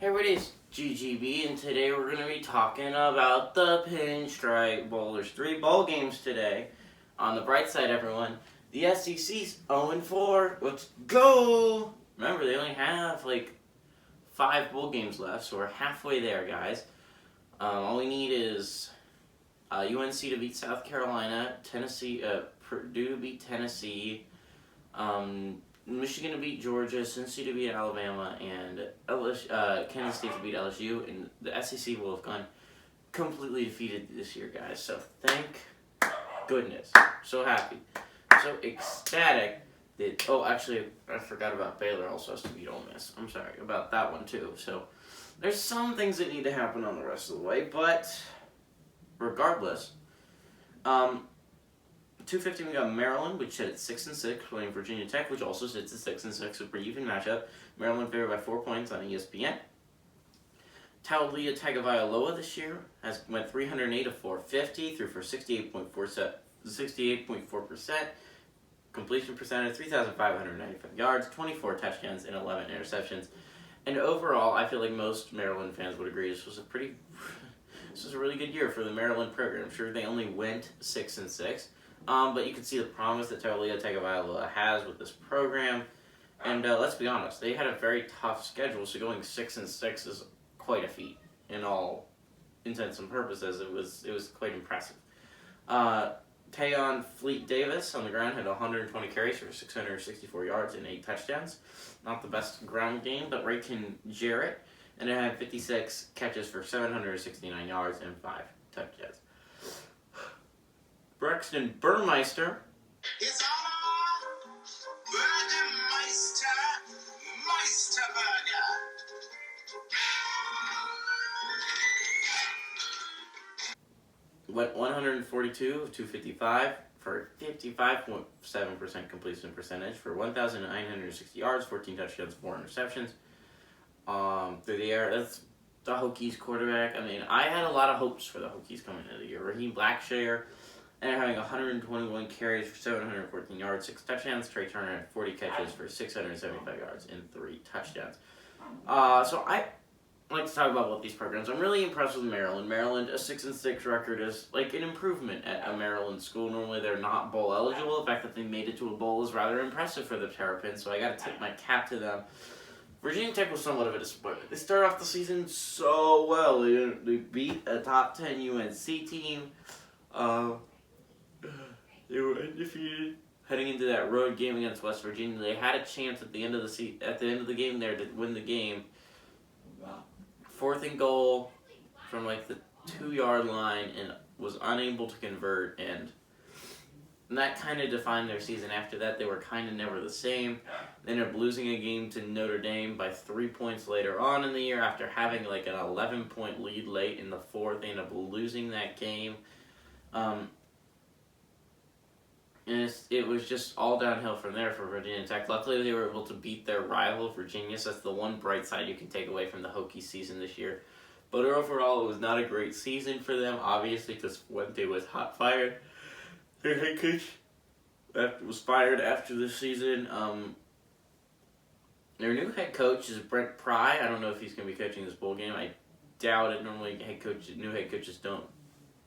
Hey everybody, it's GGB, and today we're going to be talking about the Pinstripe Bowl. There's 3 bowl games today. On the bright side, everyone, the SEC's 0-4. Let's go! Remember, they only have like 5 bowl games left, so we're halfway there, guys. All we need is UNC to beat South Carolina, Purdue to beat Tennessee, Michigan to beat Georgia, Cincy to beat Alabama, and Kansas State to beat LSU, and the SEC will have gone completely defeated this year, guys. So thank goodness. So happy. So ecstatic that, actually, I forgot about Baylor also has to beat Ole Miss. I'm sorry about that one, too. So there's some things that need to happen on the rest of the way, but regardless, 250 we got Maryland, which sits at 6-6, playing Virginia Tech, which also sits at 6-6, a pretty even matchup. Maryland favored by 4 points on ESPN. Taulia Tagovailoa this year went 308 of 450, threw for 68.4% completion percentage, 3,595 yards, 24 touchdowns, and 11 interceptions. And overall, I feel like most Maryland fans would agree this was a really good year for the Maryland program. Sure, they only went 6-6. But you can see the promise that Taulia Tagovailoa has with this program. And let's be honest, they had a very tough schedule, so going 6-6 is quite a feat in all intents and purposes. It was quite impressive. Tayon Fleet Davis on the ground had 120 carries for 664 yards and 8 touchdowns. Not the best ground game, but Rayton Jarrett, and it had 56 catches for 769 yards and 5 touchdowns. Braxton Burmeister. It's all Burgermeister Meisterburger. Went 142 of 255 for 55.7% completion percentage for 1,960 yards, 14 touchdowns, 4 interceptions. Through the air, that's the Hokies quarterback. I mean, I had a lot of hopes for the Hokies coming into the year. Raheem Blackshear and having 121 carries for 714 yards, 6 touchdowns. Trey Turner had 40 catches for 675 yards and 3 touchdowns. So I like to talk about both these programs. I'm really impressed with Maryland. Maryland, a 6-6 record is like an improvement at a Maryland school. Normally they're not bowl eligible. The fact that they made it to a bowl is rather impressive for the Terrapins, so I got to tip my cap to them. Virginia Tech was somewhat of a disappointment. They started off the season so well. They beat a top 10 UNC team. They were undefeated heading into that road game against West Virginia. They had a chance at the end of the game there to win the game. 4th and goal from like the 2-yard line and was unable to convert, and that kind of defined their season. After that, they were kind of never the same. They ended up losing a game to Notre Dame by 3 points later on in the year after having like an 11-point lead late in the 4th. They ended up losing that game. And it was just all downhill from there for Virginia Tech. Luckily, they were able to beat their rival, Virginia, so that's the one bright side you can take away from the Hokie season this year. But overall, it was not a great season for them, obviously, because Fuente was fired. Their head coach was fired after the season. Their new head coach is Brent Pry. I don't know if he's going to be coaching this bowl game. I doubt it. Normally, new head coaches don't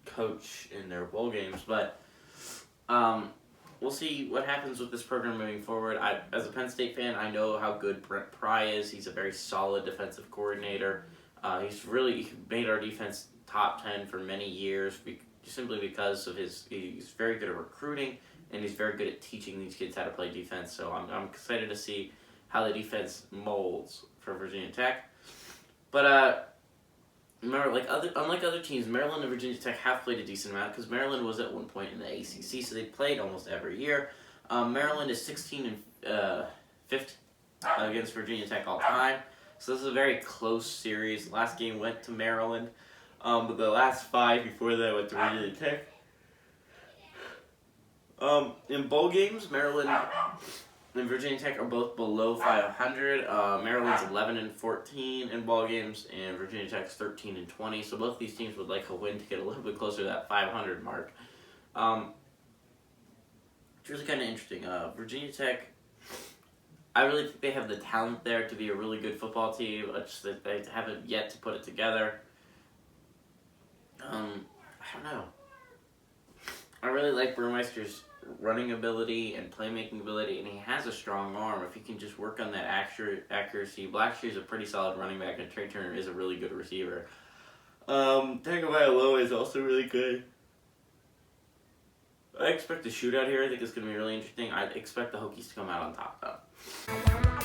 coach in their bowl games, but we'll see what happens with this program moving forward. As a Penn State fan, I know how good Brent Pry is. He's a very solid defensive coordinator. He's really made our defense top 10 for many years, simply because of he's very good at recruiting, and he's very good at teaching these kids how to play defense. So I'm excited to see how the defense molds for Virginia Tech. But remember, unlike other teams, Maryland and Virginia Tech have played a decent amount because Maryland was at one point in the ACC, so they played almost every year. Maryland is 16-5 against Virginia Tech all time, so this is a very close series. Last game went to Maryland, but the last 5 before that went to Virginia Tech. In bowl games, Maryland and Virginia Tech are both below 500. Maryland's 11-14 in ball games, and Virginia Tech's 13-20. So both these teams would like a win to get a little bit closer to that 500 mark. It's really kind of interesting. Virginia Tech I really think they have the talent there to be a really good football team. It's just that they haven't yet to put it together. I don't know. I really like Burmeister's running ability and playmaking ability, and he has a strong arm. If he can just work on that accuracy. Blackshear's a pretty solid running back, and Trey Turner is a really good receiver. Tagovailoa is also really good. I expect a shootout here. I think it's going to be really interesting. I expect the Hokies to come out on top, though.